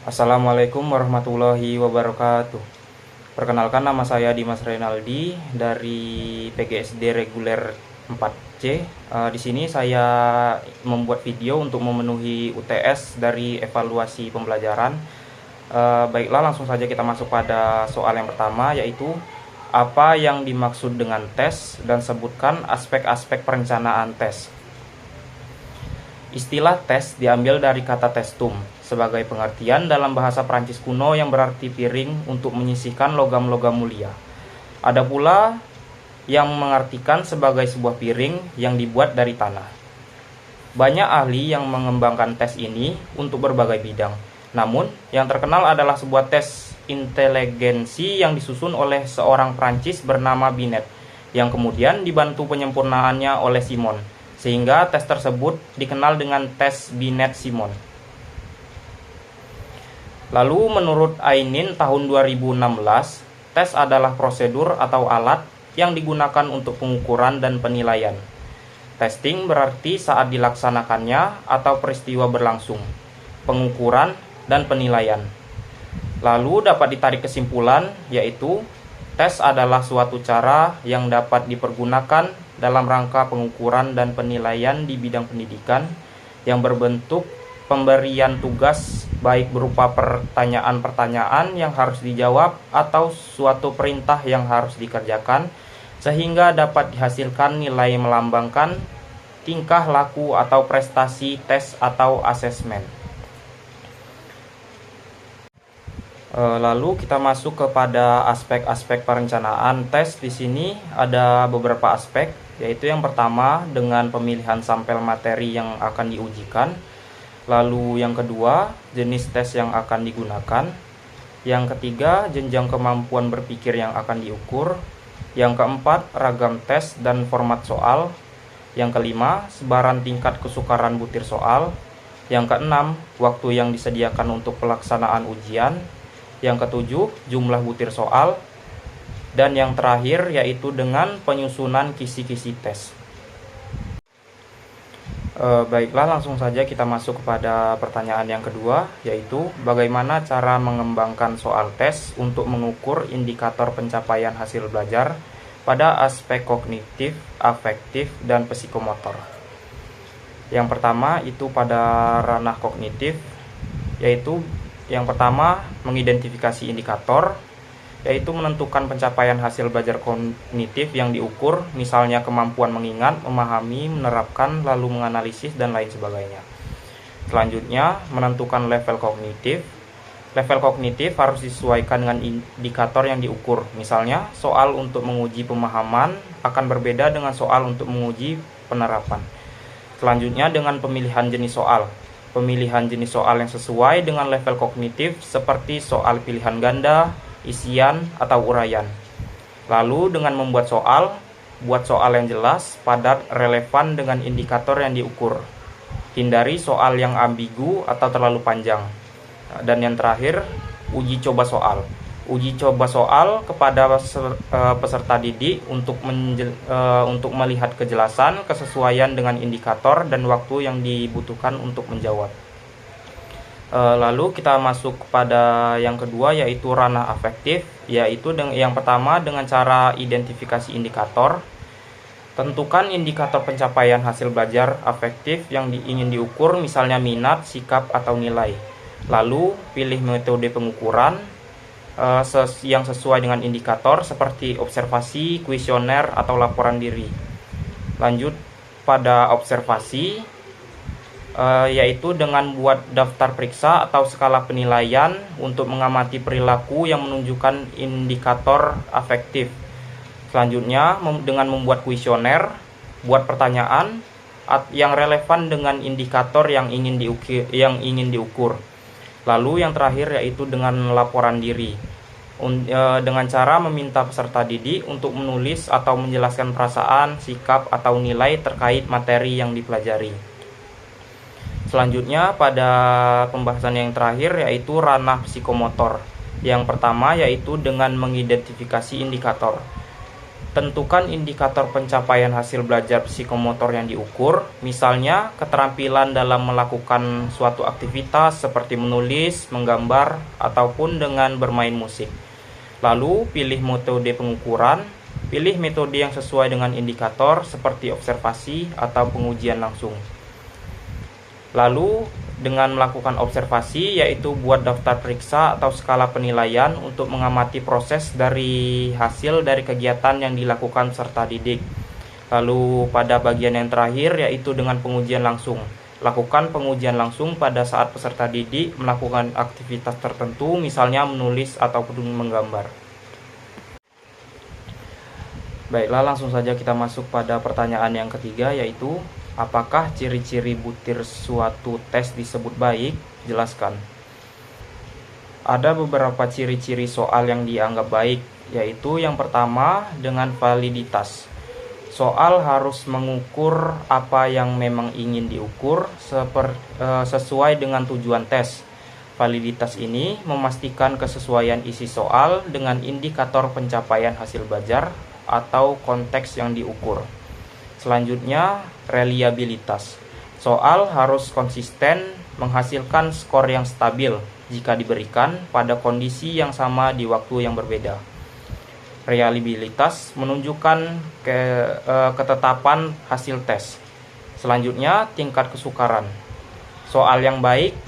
Assalamualaikum warahmatullahi wabarakatuh. Perkenalkan, nama saya Dimas Renaldi dari PGSD Reguler 4C. Di sini saya membuat video untuk memenuhi UTS dari evaluasi pembelajaran. Baiklah, langsung saja kita masuk pada soal yang pertama, yaitu apa yang dimaksud dengan tes dan sebutkan aspek-aspek perencanaan tes. Istilah tes diambil dari kata testum sebagai pengertian dalam bahasa Prancis kuno yang berarti piring untuk menyisihkan logam-logam mulia. Ada pula yang mengartikan sebagai sebuah piring yang dibuat dari tanah. Banyak ahli yang mengembangkan tes ini untuk berbagai bidang. Namun, yang terkenal adalah sebuah tes inteligensi yang disusun oleh seorang Prancis bernama Binet, yang kemudian dibantu penyempurnaannya oleh Simon, sehingga tes tersebut dikenal dengan tes Binet-Simon. Lalu menurut Ainin tahun 2016, tes adalah prosedur atau alat yang digunakan untuk pengukuran dan penilaian. Testing berarti saat dilaksanakannya atau peristiwa berlangsung, pengukuran dan penilaian. Lalu dapat ditarik kesimpulan, yaitu tes adalah suatu cara yang dapat dipergunakan dalam rangka pengukuran dan penilaian di bidang pendidikan yang berbentuk pemberian tugas, baik berupa pertanyaan-pertanyaan yang harus dijawab atau suatu perintah yang harus dikerjakan, sehingga dapat dihasilkan nilai melambangkan tingkah laku atau prestasi tes atau asesmen. Lalu kita masuk kepada aspek-aspek perencanaan tes. Di sini ada beberapa aspek, yaitu yang pertama dengan pemilihan sampel materi yang akan diujikan. Lalu yang kedua, jenis tes yang akan digunakan. Yang ketiga, jenjang kemampuan berpikir yang akan diukur. Yang keempat, ragam tes dan format soal. Yang kelima, sebaran tingkat kesukaran butir soal. Yang keenam, waktu yang disediakan untuk pelaksanaan ujian. Yang ketujuh, jumlah butir soal. Dan yang terakhir yaitu dengan penyusunan kisi-kisi tes. Baiklah, langsung saja kita masuk kepada pertanyaan yang kedua, yaitu bagaimana cara mengembangkan soal tes untuk mengukur indikator pencapaian hasil belajar pada aspek kognitif, afektif, dan psikomotor. Yang pertama itu pada ranah kognitif, yaitu yang pertama mengidentifikasi indikator, yaitu menentukan pencapaian hasil belajar kognitif yang diukur, misalnya kemampuan mengingat, memahami, menerapkan, lalu menganalisis, dan lain sebagainya. Selanjutnya, menentukan level kognitif. Level kognitif harus disesuaikan dengan indikator yang diukur. Misalnya, soal untuk menguji pemahaman akan berbeda dengan soal untuk menguji penerapan. Selanjutnya, dengan pemilihan jenis soal. Pemilihan jenis soal yang sesuai dengan level kognitif seperti soal pilihan ganda, isian, atau uraian. Lalu dengan membuat soal, buat soal yang jelas, padat, relevan dengan indikator yang diukur. Hindari soal yang ambigu atau terlalu panjang. Dan yang terakhir, uji coba soal. Uji coba soal kepada peserta didik untuk melihat kejelasan, kesesuaian dengan indikator, dan waktu yang dibutuhkan untuk menjawab. Lalu kita masuk kepada yang kedua, yaitu ranah afektif, yaitu yang pertama dengan cara identifikasi indikator. Tentukan indikator pencapaian hasil belajar afektif yang ingin diukur, misalnya minat, sikap, atau nilai. Lalu pilih metode pengukuran yang sesuai dengan indikator seperti observasi, kuesioner, atau laporan diri. Lanjut pada observasi, yaitu dengan buat daftar periksa atau skala penilaian untuk mengamati perilaku yang menunjukkan indikator afektif. Selanjutnya dengan membuat kuesioner, buat pertanyaan yang relevan dengan indikator yang ingin diukur. Lalu yang terakhir yaitu dengan laporan diri, dengan cara meminta peserta didik untuk menulis atau menjelaskan perasaan, sikap, atau nilai terkait materi yang dipelajari. Selanjutnya pada pembahasan yang terakhir yaitu ranah psikomotor. Yang pertama yaitu dengan mengidentifikasi indikator. Tentukan indikator pencapaian hasil belajar psikomotor yang diukur, misalnya keterampilan dalam melakukan suatu aktivitas seperti menulis, menggambar, ataupun dengan bermain musik. Lalu, pilih metode pengukuran, pilih metode yang sesuai dengan indikator seperti observasi atau pengujian langsung. Lalu, dengan melakukan observasi, yaitu buat daftar periksa atau skala penilaian untuk mengamati proses dari hasil dari kegiatan yang dilakukan peserta didik. Lalu pada bagian yang terakhir, yaitu dengan pengujian langsung. Lakukan pengujian langsung pada saat peserta didik melakukan aktivitas tertentu, misalnya menulis ataupun menggambar. Baiklah, langsung saja kita masuk pada pertanyaan yang ketiga, yaitu apakah ciri-ciri butir suatu tes disebut baik? Jelaskan. Ada beberapa ciri-ciri soal yang dianggap baik, yaitu yang pertama dengan validitas. Soal harus mengukur apa yang memang ingin diukur sesuai dengan tujuan tes. Validitas ini memastikan kesesuaian isi soal dengan indikator pencapaian hasil belajar atau konteks yang diukur. Selanjutnya, reliabilitas. Soal harus konsisten menghasilkan skor yang stabil jika diberikan pada kondisi yang sama di waktu yang berbeda. Reliabilitas menunjukkan ketetapan hasil tes. Selanjutnya, tingkat kesukaran. Soal yang baik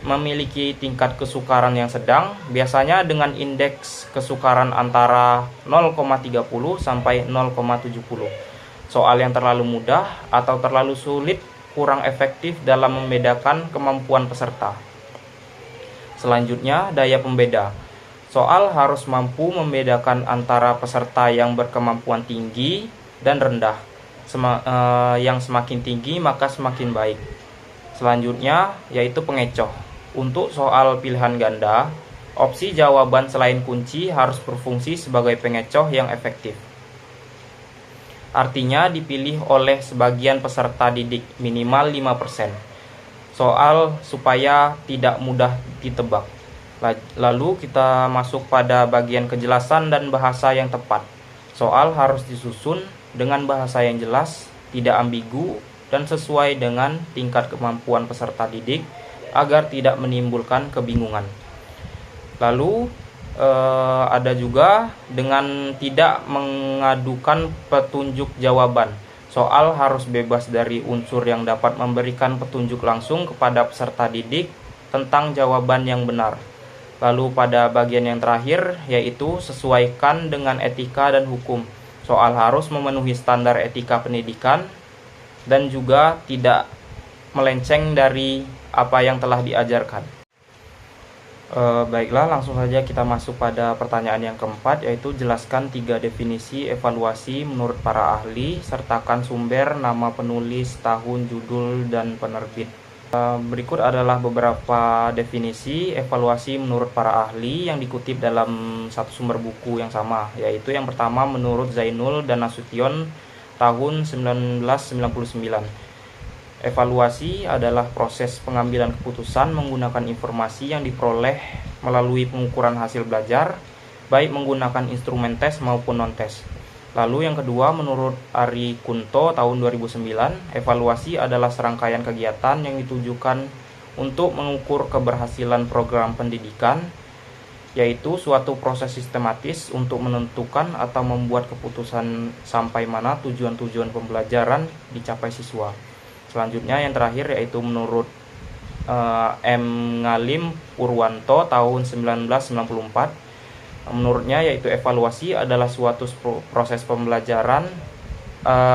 memiliki tingkat kesukaran yang sedang, biasanya dengan indeks kesukaran antara 0,30 sampai 0,70. Soal yang terlalu mudah atau terlalu sulit kurang efektif dalam membedakan kemampuan peserta. Selanjutnya, daya pembeda. Soal harus mampu membedakan antara peserta yang berkemampuan tinggi dan rendah. Yang semakin tinggi maka semakin baik. Selanjutnya, yaitu pengecoh. Untuk soal pilihan ganda, opsi jawaban selain kunci harus berfungsi sebagai pengecoh yang efektif. Artinya dipilih oleh sebagian peserta didik minimal 5%. Soal supaya tidak mudah ditebak. Lalu kita masuk pada bagian kejelasan dan bahasa yang tepat. Soal harus disusun dengan bahasa yang jelas, tidak ambigu, dan sesuai dengan tingkat kemampuan peserta didik agar tidak menimbulkan kebingungan. Lalu ada juga dengan tidak mengadukan petunjuk jawaban. Soal harus bebas dari unsur yang dapat memberikan petunjuk langsung kepada peserta didik tentang jawaban yang benar. Lalu pada bagian yang terakhir, yaitu sesuaikan dengan etika dan hukum. Soal harus memenuhi standar etika pendidikan dan juga tidak melenceng dari apa yang telah diajarkan. Baiklah, langsung saja kita masuk pada pertanyaan yang keempat, yaitu jelaskan 3 definisi evaluasi menurut para ahli, sertakan sumber, nama penulis, tahun, judul, dan penerbit. Berikut adalah beberapa definisi evaluasi menurut para ahli yang dikutip dalam satu sumber buku yang sama, yaitu yang pertama menurut Zainul dan Nasution tahun 1999. Evaluasi adalah proses pengambilan keputusan menggunakan informasi yang diperoleh melalui pengukuran hasil belajar, baik menggunakan instrumen tes maupun non-tes. Lalu yang kedua, menurut Ari Kunto tahun 2009, evaluasi adalah serangkaian kegiatan yang ditujukan untuk mengukur keberhasilan program pendidikan, yaitu suatu proses sistematis untuk menentukan atau membuat keputusan sampai mana tujuan-tujuan pembelajaran dicapai siswa. Selanjutnya yang terakhir yaitu menurut M. Ngalim Purwanto tahun 1994. Menurutnya yaitu evaluasi adalah suatu proses pembelajaran,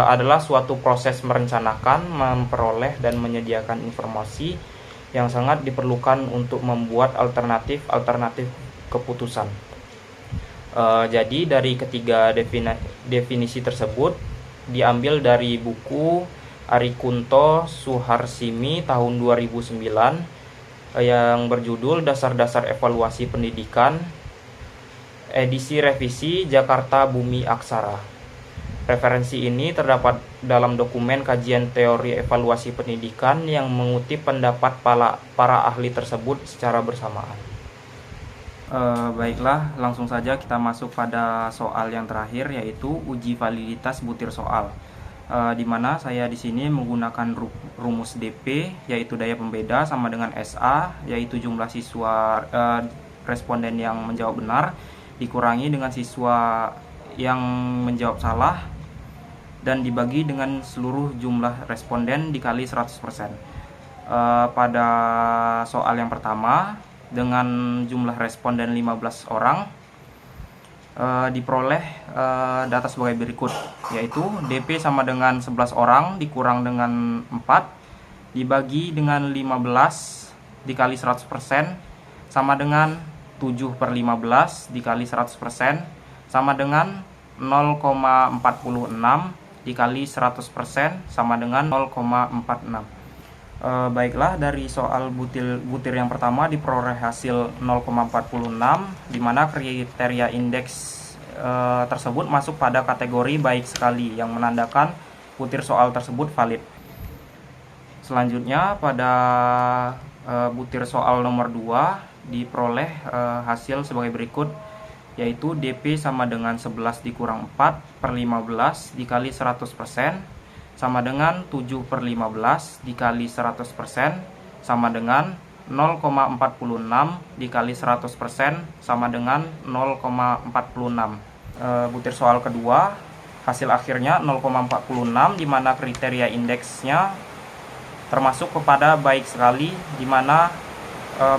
adalah suatu proses merencanakan, memperoleh dan menyediakan informasi yang sangat diperlukan untuk membuat alternatif keputusan. Jadi dari ketiga definisi tersebut diambil dari buku Ari Kunto Suharsimi tahun 2009 yang berjudul Dasar-Dasar Evaluasi Pendidikan, edisi revisi Jakarta Bumi Aksara. Referensi ini terdapat dalam dokumen kajian teori evaluasi pendidikan yang mengutip pendapat para ahli tersebut secara bersamaan. Baiklah, langsung saja kita masuk pada soal yang terakhir, yaitu uji validitas butir soal. Di mana saya di sini menggunakan rumus DP, yaitu daya pembeda, sama dengan SA, yaitu jumlah siswa responden yang menjawab benar, dikurangi dengan siswa yang menjawab salah, dan dibagi dengan seluruh jumlah responden dikali 100%. Pada soal yang pertama, dengan jumlah responden 15 orang, diperoleh data sebagai berikut, yaitu DP sama dengan 11 orang dikurang dengan 4 dibagi dengan 15 dikali 100% sama dengan 7/15 dikali 100% sama dengan 0,46 dikali 100% sama dengan 0,46. Baiklah, dari soal butir yang pertama diperoleh hasil 0,46, di mana kriteria indeks tersebut masuk pada kategori baik sekali, yang menandakan butir soal tersebut valid. Selanjutnya pada butir soal nomor 2 diperoleh hasil sebagai berikut, yaitu DP sama dengan 11 dikurang 4/15 dikali 100% sama dengan 7/15 dikali 100% sama dengan 0,46 dikali 100% sama dengan 0,46. Butir soal kedua, hasil akhirnya 0,46, di mana kriteria indeksnya termasuk kepada baik sekali, di mana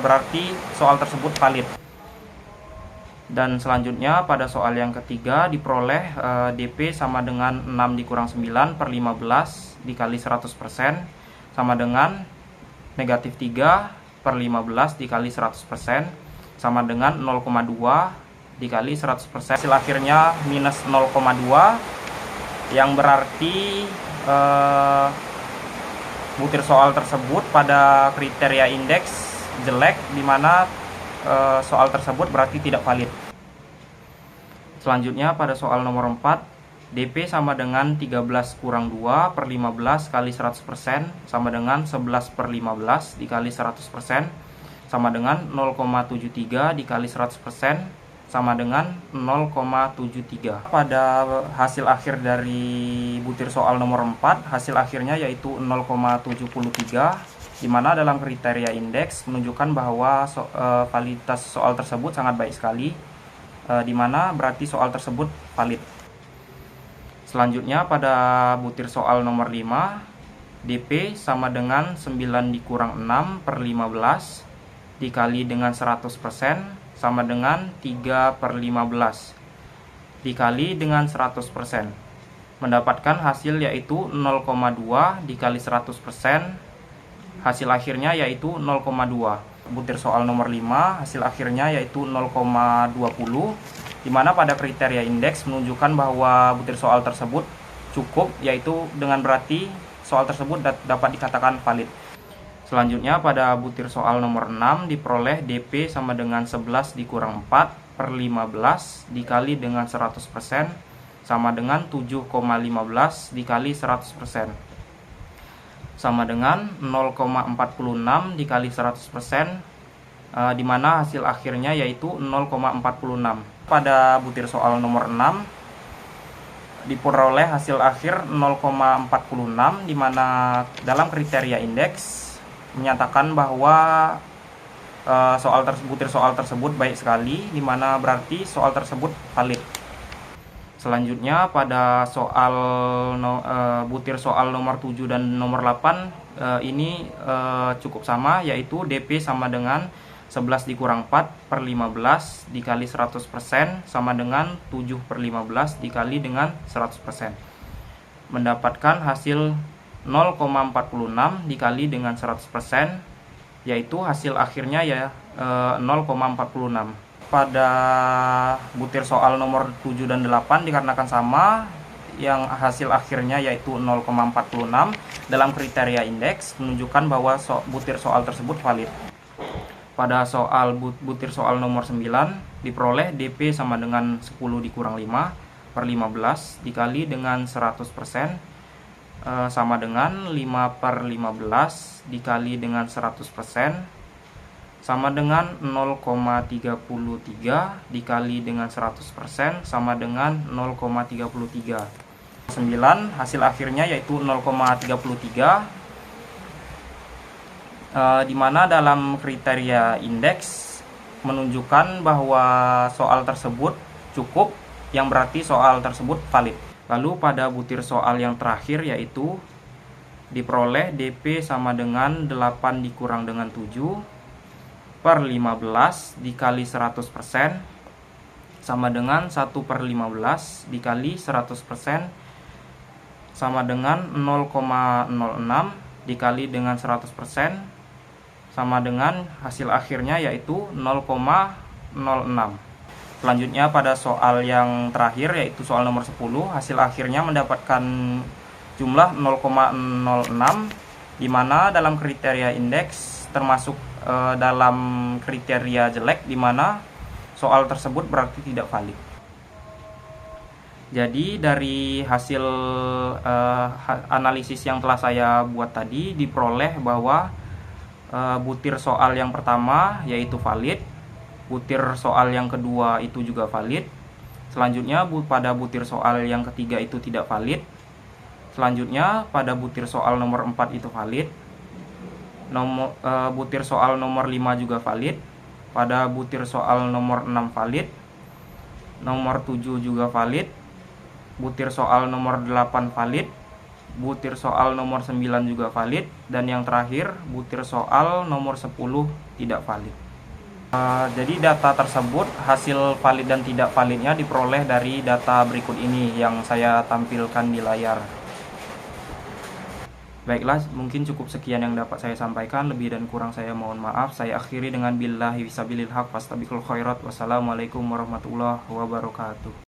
berarti soal tersebut valid. Dan selanjutnya pada soal yang ketiga diperoleh DP sama dengan 6 dikurang 9/15 dikali 100% sama dengan negatif 3/15 dikali 100% sama dengan 0,2 dikali 100%. Hasil akhirnya minus 0,2, yang berarti butir soal tersebut pada kriteria indeks jelek, di mana soal tersebut berarti tidak valid. Selanjutnya pada soal nomor 4, DP sama dengan 13 kurang 2/15 kali 100% sama dengan 11/15 dikali 100% sama dengan 0,73 dikali 100% sama dengan 0,73. Pada hasil akhir dari butir soal nomor 4, hasil akhirnya yaitu 0,73, di mana dalam kriteria indeks menunjukkan bahwa validitas soal tersebut sangat baik sekali, di mana berarti soal tersebut valid. Selanjutnya pada butir soal nomor 5, DP sama dengan 9 dikurang 6/15 dikali dengan 100% sama dengan 3/15 dikali dengan 100%, mendapatkan hasil yaitu 0,2 dikali 100%. Hasil akhirnya yaitu 0,2. Butir soal nomor 5 hasil akhirnya yaitu 0,20, di mana pada kriteria indeks menunjukkan bahwa butir soal tersebut cukup, yaitu dengan berarti soal tersebut dapat dikatakan valid. Selanjutnya pada butir soal nomor 6 diperoleh DP sama dengan 11 dikurang 4/15 dikali dengan 100% sama dengan 7,15 dikali 100% sama dengan 0,46 dikali 100%, di mana hasil akhirnya yaitu 0,46. Pada butir soal nomor 6 diperoleh hasil akhir 0,46, di mana dalam kriteria indeks menyatakan bahwa butir soal tersebut baik sekali, di mana berarti soal tersebut valid. Selanjutnya pada soal butir soal nomor 7 dan nomor 8 ini cukup sama, yaitu DP sama dengan 11 dikurang 4/15 dikali 100% sama dengan 7/15 dikali dengan 100%, mendapatkan hasil 0,46 dikali dengan 100%, yaitu hasil akhirnya ya 0,46. Pada butir soal nomor 7 dan 8 dikarenakan sama, yang hasil akhirnya yaitu 0,46 dalam kriteria indeks menunjukkan bahwa butir soal tersebut valid. Pada soal butir soal nomor 9 diperoleh DP sama dengan 10 dikurang 5/15 dikali dengan 100% sama dengan 5/15 dikali dengan 100% sama dengan 0,33 dikali dengan 100% sama dengan 0,33. 9 hasil akhirnya yaitu 0,33, di mana dalam kriteria indeks menunjukkan bahwa soal tersebut cukup, yang berarti soal tersebut valid. Lalu pada butir soal yang terakhir yaitu diperoleh DP sama dengan 8 dikurang dengan 7/15 dikali 100% sama dengan 1/15 dikali 100% sama dengan 0,06 dikali dengan 100% sama dengan hasil akhirnya yaitu 0,06. Selanjutnya pada soal yang terakhir yaitu soal nomor 10, hasil akhirnya mendapatkan jumlah 0,06, di mana dalam kriteria indeks termasuk dalam kriteria jelek, di mana soal tersebut berarti tidak valid. Jadi dari hasil analisis yang telah saya buat tadi diperoleh bahwa butir soal yang pertama yaitu valid, butir soal yang kedua itu juga valid, selanjutnya pada butir soal yang ketiga itu tidak valid, selanjutnya pada butir soal nomor 4 itu valid, butir soal nomor 5 juga valid, pada butir soal nomor 6 valid, nomor 7 juga valid, butir soal nomor 8 valid, butir soal nomor 9 juga valid, dan yang terakhir butir soal nomor 10 tidak valid. Jadi data tersebut, hasil valid dan tidak validnya diperoleh dari data berikut ini yang saya tampilkan di layar. Baiklah, mungkin cukup sekian yang dapat saya sampaikan. Lebih dan kurang saya mohon maaf. Saya akhiri dengan billahi fisabilil haq fastabiqul khairat. Wassalamualaikum warahmatullahi wabarakatuh.